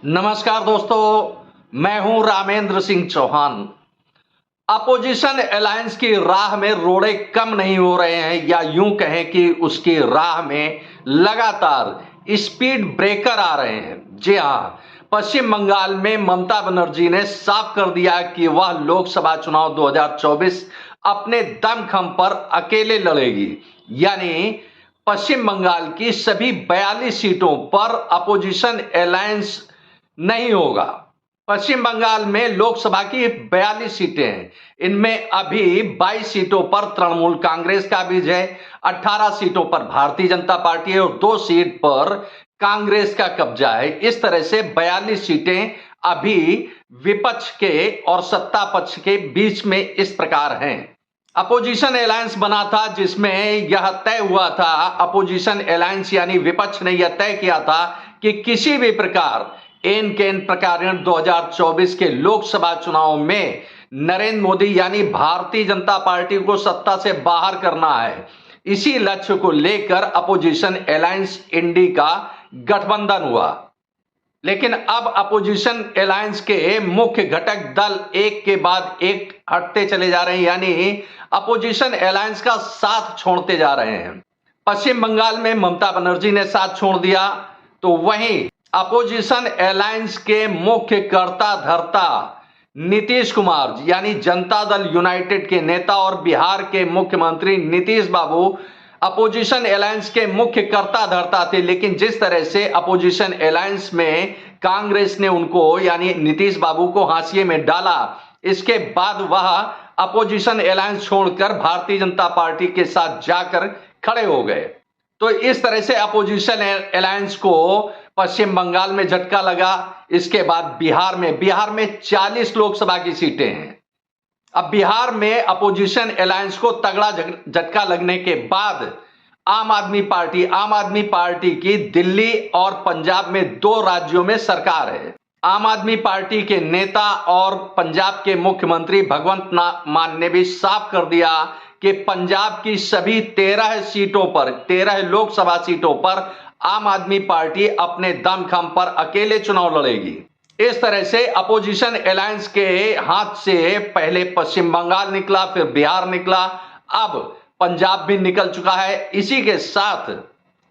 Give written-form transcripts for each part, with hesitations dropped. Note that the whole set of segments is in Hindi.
नमस्कार दोस्तों, मैं हूं रामेंद्र सिंह चौहान। अपोजिशन अलायंस की राह में रोड़े कम नहीं हो रहे हैं, या यूं कहें कि उसकी राह में लगातार स्पीड ब्रेकर आ रहे हैं। जी हां, पश्चिम बंगाल में ममता बनर्जी ने साफ कर दिया कि वह लोकसभा चुनाव 2024 अपने दमखम पर अकेले लड़ेगी। यानी पश्चिम बंगाल की सभी 42 सीटों पर अपोजिशन अलायंस नहीं होगा। पश्चिम बंगाल में लोकसभा की 42 सीटें हैं, इनमें अभी 22 सीटों पर तृणमूल कांग्रेस का विजय, 18 सीटों पर भारतीय जनता पार्टी है और 2 सीट पर कांग्रेस का कब्जा है। इस तरह से 42 सीटें अभी विपक्ष के और सत्ता पक्ष के बीच में इस प्रकार हैं। अपोजिशन अलायंस बना था जिसमें यह तय हुआ था, अपोजिशन अलायंस यानी विपक्ष ने यह तय किया था कि किसी भी प्रकार एन के एन प्रकार 2024 के लोकसभा चुनाव में नरेंद्र मोदी यानी भारतीय जनता पार्टी को सत्ता से बाहर करना है। इसी लक्ष्य को लेकर अपोजिशन अलायंस इंडी का गठबंधन हुआ। लेकिन अब अपोजिशन अलायंस के मुख्य घटक दल एक के बाद एक हटते चले जा रहे हैं, यानी अपोजिशन अलायंस का साथ छोड़ते जा रहे हैं। पश्चिम बंगाल में ममता बनर्जी ने साथ छोड़ दिया, तो वहीं अपोजिशन अलायंस के मुख्य कर्ता धर्ता नीतीश कुमार यानी जनता दल यूनाइटेड के नेता और बिहार के मुख्यमंत्री नीतीश बाबू अपोजिशन अलायंस के मुख्य कर्ता धर्ता थे। लेकिन जिस तरह से अपोजिशन अलायंस में कांग्रेस ने उनको यानी नीतीश बाबू को हाशिए में डाला, इसके बाद वह अपोजिशन अलायंस छोड़कर भारतीय जनता पार्टी के साथ जाकर खड़े हो गए। तो इस तरह से अपोजिशन अलायंस को पश्चिम बंगाल में झटका लगा। इसके बाद बिहार में 40 लोकसभा की सीटें हैं। अब बिहार में अपोजिशन अलायंस को तगड़ा झटका लगने के बाद आम आदमी पार्टी की दिल्ली और पंजाब में 2 राज्यों में सरकार है। आम आदमी पार्टी के नेता और पंजाब के मुख्यमंत्री भगवंत मान ने भी साफ कर दिया कि पंजाब की सभी 13 लोकसभा सीटों पर आम आदमी पार्टी अपने दमखम पर अकेले चुनाव लड़ेगी। इस तरह से अपोजिशन अलायंस के हाथ से पहले पश्चिम बंगाल निकला, फिर बिहार निकला, अब पंजाब भी निकल चुका है। इसी के साथ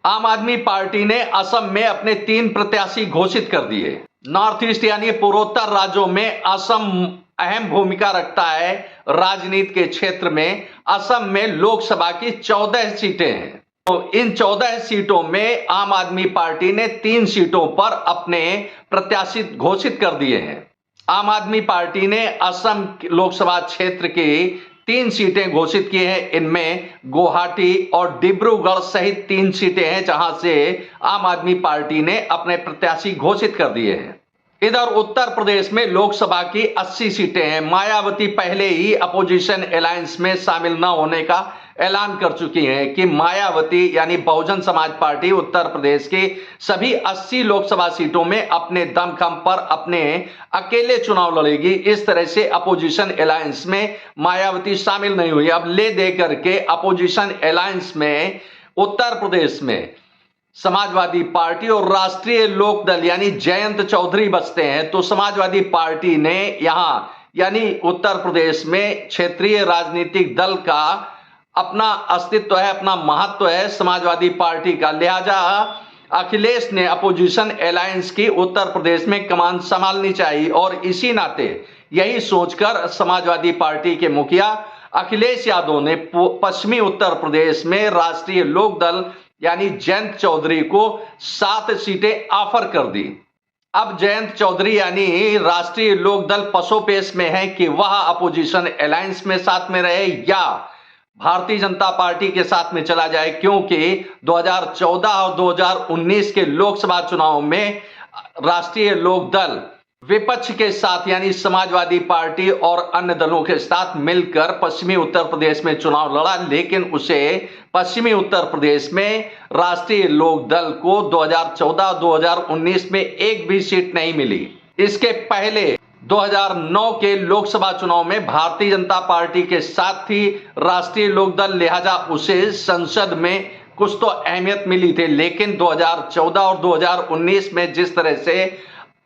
आम आदमी पार्टी ने असम में अपने 3 प्रत्याशी घोषित कर दिए। नॉर्थ ईस्ट यानी पूर्वोत्तर राज्यों में असम अहम भूमिका रखता है राजनीति के क्षेत्र में। असम में लोकसभा की 14 सीटें हैं। तो इन 14 सीटों में आम आदमी पार्टी ने 3 सीटों पर अपने प्रत्याशी घोषित कर दिए हैं। आम आदमी पार्टी ने असम लोकसभा क्षेत्र की 3 सीटें घोषित की हैं। इनमें गुवाहाटी और डिब्रूगढ़ सहित 3 सीटें हैं जहां से आम आदमी पार्टी ने अपने प्रत्याशी घोषित कर दिए हैं। इधर उत्तर प्रदेश में लोकसभा की 80 सीटें हैं। मायावती पहले ही अपोजिशन अलायंस में शामिल न होने का ऐलान कर चुकी हैं कि मायावती यानी बहुजन समाज पार्टी उत्तर प्रदेश की सभी 80 लोकसभा सीटों में अपने दमखम पर अपने अकेले चुनाव लड़ेगी। इस तरह से अपोजिशन अलायंस में मायावती शामिल नहीं हुई। अब ले दे करके अपोजिशन अलायंस में उत्तर प्रदेश में समाजवादी पार्टी और राष्ट्रीय लोकदल यानी जयंत चौधरी बचते हैं। तो समाजवादी पार्टी ने यहां यानी उत्तर प्रदेश में क्षेत्रीय राजनीतिक दल का अपना अस्तित्व है, अपना महत्व है समाजवादी पार्टी का। लिहाजा अखिलेश ने अपोजिशन अलायंस की उत्तर प्रदेश में कमान संभालनी चाहिए और इसी नाते यही सोचकर समाजवादी पार्टी के मुखिया अखिलेश यादव ने पश्चिमी उत्तर प्रदेश में राष्ट्रीय लोकदल यानी जयंत चौधरी को 7 सीटें ऑफर कर दी। अब जयंत चौधरी यानी राष्ट्रीय लोकदल पसोपेश में है कि वह अपोजिशन अलायंस में साथ में रहे या भारतीय जनता पार्टी के साथ में चला जाए, क्योंकि 2014 और 2019 के लोकसभा चुनाव में राष्ट्रीय लोकदल विपक्ष के साथ यानी समाजवादी पार्टी और अन्य दलों के साथ मिलकर पश्चिमी उत्तर प्रदेश में चुनाव लड़ा, लेकिन उसे पश्चिमी उत्तर प्रदेश में राष्ट्रीय लोकदल को 2014-2019 में एक भी सीट नहीं मिली। इसके पहले 2009 के लोकसभा चुनाव में भारतीय जनता पार्टी के साथ थी राष्ट्रीय लोकदल, लिहाजा उसे संसद में कुछ तो अहमियत मिली थी। लेकिन 2014 और 2019 में जिस तरह से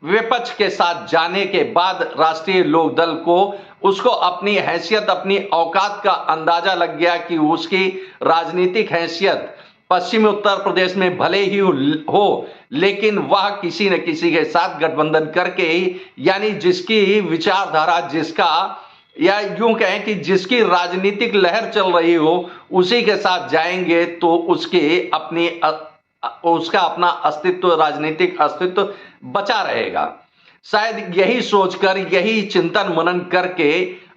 विपक्ष के साथ जाने के बाद राष्ट्रीय लोकदल को उसको अपनी हैसियत, अपनी औकात का अंदाजा लग गया कि उसकी राजनीतिक हैसियत पश्चिमी उत्तर प्रदेश में भले ही हो, लेकिन वह किसी न किसी के साथ गठबंधन करके ही, यानी जिसकी विचारधारा, जिसका, या यूं कहें कि जिसकी राजनीतिक लहर चल रही हो, उसी के साथ जाएंगे तो उसका अपना अस्तित्व, राजनीतिक अस्तित्व बचा रहेगा। शायद यही सोचकर, यही चिंतन मनन करके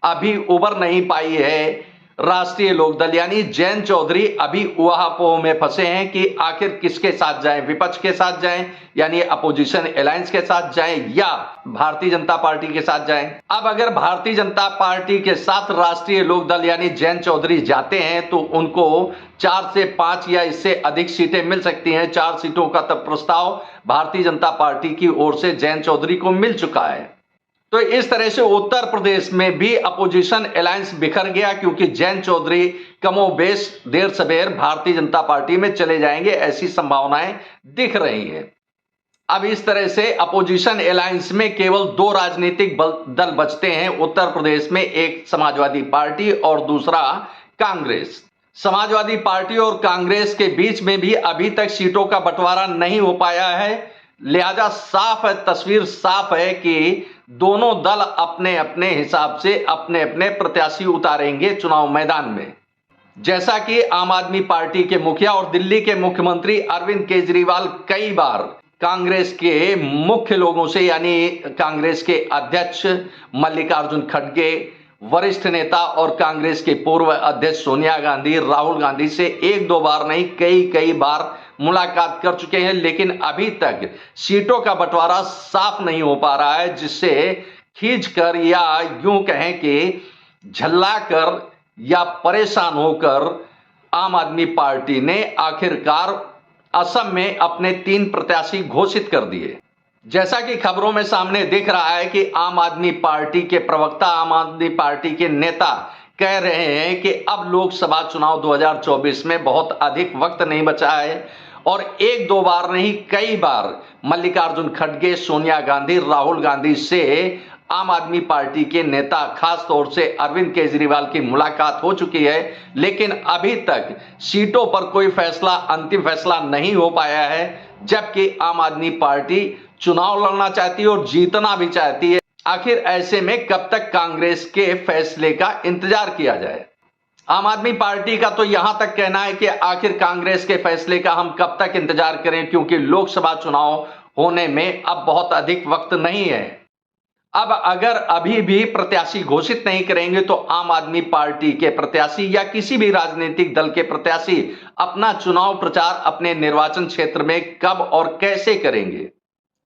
अभी उबर नहीं पाई है राष्ट्रीय लोकदल, यानी जयंत चौधरी अभी उहापोह में फंसे हैं कि आखिर किसके साथ जाएं, विपक्ष के साथ जाएं यानी अपोजिशन अलायंस के साथ जाएं या भारतीय जनता पार्टी के साथ जाएं। अब अगर भारतीय जनता पार्टी के साथ राष्ट्रीय लोकदल यानी जयंत चौधरी जाते हैं तो उनको 4 से 5 या इससे अधिक सीटें मिल सकती हैं। 4 सीटों का तब प्रस्ताव भारतीय जनता पार्टी की ओर से जयंत चौधरी को मिल चुका है। तो इस तरह से उत्तर प्रदेश में भी अपोजिशन अलायंस बिखर गया, क्योंकि जयंत चौधरी कमोबेश देर सवेर भारतीय जनता पार्टी में चले जाएंगे, ऐसी संभावनाएं दिख रही हैं। अब इस तरह से अपोजिशन अलायंस में केवल 2 राजनीतिक दल बचते हैं उत्तर प्रदेश में, एक समाजवादी पार्टी और दूसरा कांग्रेस। समाजवादी पार्टी और कांग्रेस के बीच में भी अभी तक सीटों का बंटवारा नहीं हो पाया है, लिहाजा साफ है, तस्वीर साफ है कि दोनों दल अपने अपने हिसाब से अपने अपने प्रत्याशी उतारेंगे चुनाव मैदान में। जैसा कि आम आदमी पार्टी के मुखिया और दिल्ली के मुख्यमंत्री अरविंद केजरीवाल कई बार कांग्रेस के मुख्य लोगों से, यानी कांग्रेस के अध्यक्ष मल्लिकार्जुन खड़गे, वरिष्ठ नेता और कांग्रेस के पूर्व अध्यक्ष सोनिया गांधी, राहुल गांधी से 1-2 बार नहीं कई बार मुलाकात कर चुके हैं, लेकिन अभी तक सीटों का बंटवारा साफ नहीं हो पा रहा है, जिससे खींचकर या यूं कहें कि झल्लाकर या परेशान होकर आम आदमी पार्टी ने आखिरकार असम में अपने 3 प्रत्याशी घोषित कर दिए। जैसा कि खबरों में सामने दिख रहा है कि आम आदमी पार्टी के प्रवक्ता, आम आदमी पार्टी के नेता कह रहे हैं कि अब लोकसभा चुनाव 2024 में बहुत अधिक वक्त नहीं बचा है, और 1-2 बार नहीं कई बार मल्लिकार्जुन खड़गे, सोनिया गांधी, राहुल गांधी से आम आदमी पार्टी के नेता, खास तौर से अरविंद केजरीवाल की मुलाकात हो चुकी है, लेकिन अभी तक सीटों पर कोई फैसला, अंतिम फैसला नहीं हो पाया है, जबकि आम आदमी पार्टी चुनाव लड़ना चाहती है और जीतना भी चाहती है। आखिर ऐसे में कब तक कांग्रेस के फैसले का इंतजार किया जाए? आम आदमी पार्टी का तो यहां तक कहना है कि आखिर कांग्रेस के फैसले का हम कब तक इंतजार करें, क्योंकि लोकसभा चुनाव होने में अब बहुत अधिक वक्त नहीं है। अब अगर अभी भी प्रत्याशी घोषित नहीं करेंगे तो आम आदमी पार्टी के प्रत्याशी या किसी भी राजनीतिक दल के प्रत्याशी अपना चुनाव प्रचार अपने निर्वाचन क्षेत्र में कब और कैसे करेंगे?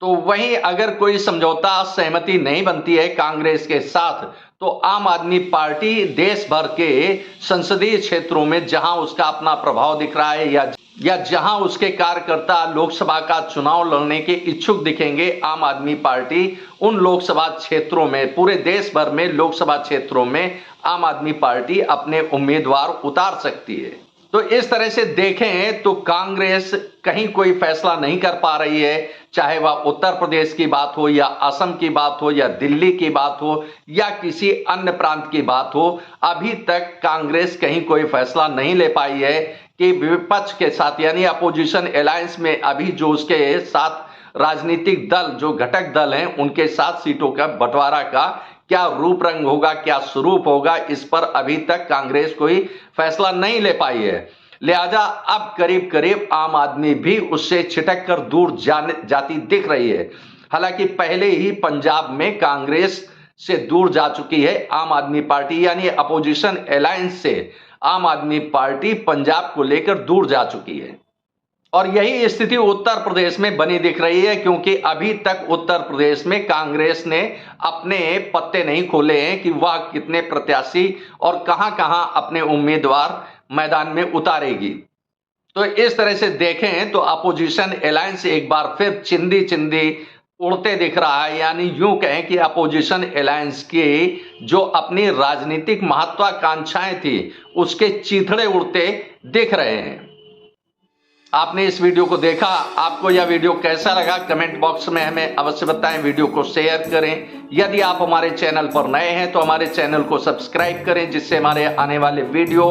तो वहीं अगर कोई समझौता, सहमति नहीं बनती है कांग्रेस के साथ, तो आम आदमी पार्टी देश भर के संसदीय क्षेत्रों में जहां उसका अपना प्रभाव दिख रहा है या जहां उसके कार्यकर्ता लोकसभा का चुनाव लड़ने के इच्छुक दिखेंगे, आम आदमी पार्टी उन लोकसभा क्षेत्रों में, पूरे देश भर में लोकसभा क्षेत्रों में आम आदमी पार्टी अपने उम्मीदवार उतार सकती है। तो इस तरह से देखें तो कांग्रेस कहीं कोई फैसला नहीं कर पा रही है, चाहे वह उत्तर प्रदेश की बात हो या असम की बात हो या दिल्ली की बात हो या किसी अन्य प्रांत की बात हो। अभी तक कांग्रेस कहीं कोई फैसला नहीं ले पाई है कि विपक्ष के साथ यानी अपोजिशन अलायंस में अभी जो उसके साथ राजनीतिक दल, जो घटक दल हैं, उनके साथ सीटों का बंटवारा का क्या रूप रंग होगा, क्या स्वरूप होगा, इस पर अभी तक कांग्रेस कोई फैसला नहीं ले पाई है। लिहाजा अब करीब करीब आम आदमी भी उससे छिटक कर दूर जाती दिख रही है। हालांकि पहले ही पंजाब में कांग्रेस से दूर जा चुकी है आम आदमी पार्टी, यानी अपोजिशन अलायंस से आम आदमी पार्टी पंजाब को लेकर दूर जा चुकी है। और यही स्थिति उत्तर प्रदेश में बनी दिख रही है, क्योंकि अभी तक उत्तर प्रदेश में कांग्रेस ने अपने पत्ते नहीं खोले हैं कि वह कितने प्रत्याशी और कहां कहां अपने उम्मीदवार मैदान में उतारेगी। तो इस तरह से देखें तो अपोजिशन अलायंस एक बार फिर चिंदी चिंदी उड़ते दिख रहा है, यानी यूं कहें कि अपोजिशन अलायंस की जो अपनी राजनीतिक महत्वाकांक्षाएं थी उसके चीथड़े उड़ते दिख रहे हैं। आपने इस वीडियो को देखा, आपको यह वीडियो कैसा लगा कमेंट बॉक्स में हमें अवश्य बताएं। वीडियो को शेयर करें। यदि आप हमारे चैनल पर नए हैं तो हमारे चैनल को सब्सक्राइब करें, जिससे हमारे आने वाले वीडियो,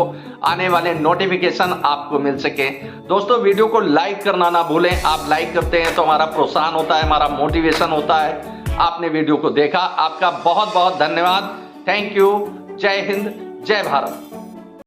आने वाले नोटिफिकेशन आपको मिल सके। दोस्तों, वीडियो को लाइक करना ना भूलें। आप लाइक करते हैं तो हमारा प्रोत्साहन होता है, हमारा मोटिवेशन होता है। आपने वीडियो को देखा, आपका बहुत बहुत धन्यवाद। Thank you. जय हिंद, जय भारत।